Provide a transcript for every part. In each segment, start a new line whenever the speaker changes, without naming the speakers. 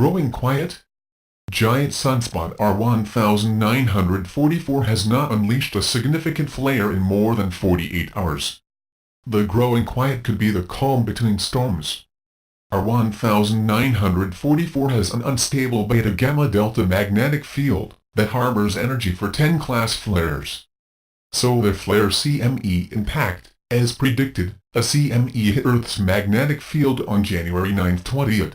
growing quiet? Giant sunspot R1944 has not unleashed a significant flare in more than 48 hours. The growing quiet could be the calm between storms. R1944 has an unstable beta-gamma-delta magnetic field that harbors energy for 10-class flares. Solar flare CME impact, as predicted, a CME hit Earth's magnetic field on January 9, 20th.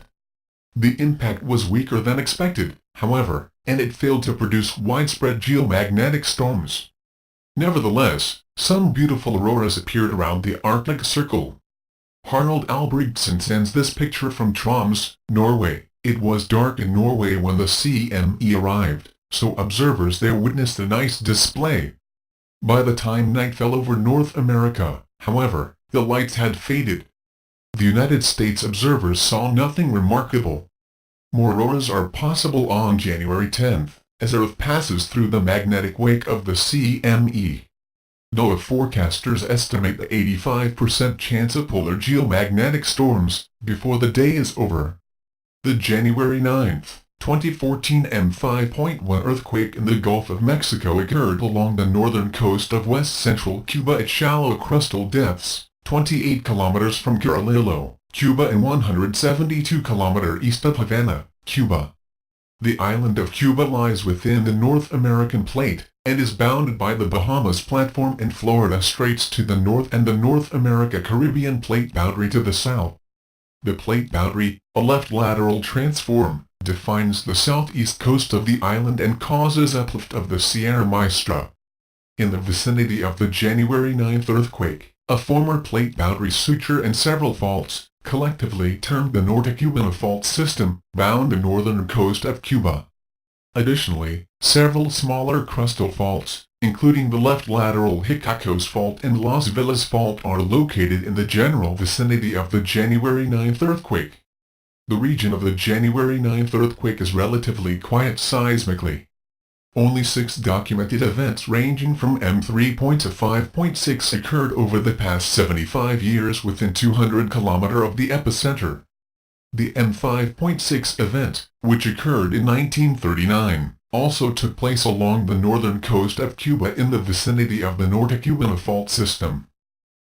The impact was weaker than expected, however, and it failed to produce widespread geomagnetic storms. Nevertheless, some beautiful auroras appeared around the Arctic Circle. Harald Albrechtsen sends this picture from Troms, Norway. It was dark in Norway when the CME arrived, so observers there witnessed a nice display. By the time night fell over North America, however, the lights had faded. The United States observers saw nothing remarkable. More auroras are possible on January 10th, as Earth passes through the magnetic wake of the CME. NOAA forecasters estimate the 85% chance of polar geomagnetic storms before the day is over. The January 9, 2014 M5.1 earthquake in the Gulf of Mexico occurred along the northern coast of west-central Cuba at shallow crustal depths, 28 kilometers from Carrillo, Cuba and 172 kilometers east of Havana, Cuba. The island of Cuba lies within the North American plate, and is bounded by the Bahamas Platform and Florida Straits to the north and the North America-Caribbean plate boundary to the south. The plate boundary, a left lateral transform, defines the southeast coast of the island and causes uplift of the Sierra Maestra. In the vicinity of the January 9 earthquake, a former plate boundary suture and several faults, collectively termed the Norte Cubana fault system, bound the northern coast of Cuba. Additionally, several smaller crustal faults, including the left lateral Hicacos fault and Las Villas fault, are located in the general vicinity of the January 9 earthquake. The region of the January 9 earthquake is relatively quiet seismically. Only 6 documented events ranging from M3 to 5.6 occurred over the past 75 years within 200 km of the epicenter. The M5.6 event, which occurred in 1939, also took place along the northern coast of Cuba in the vicinity of the Norte Cubana fault system.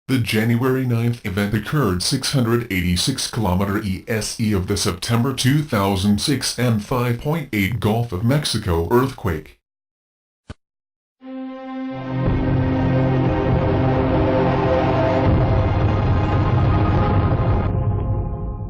The January 9 event occurred 686 km ESE of the September 2006 M5.8 Gulf of Mexico earthquake.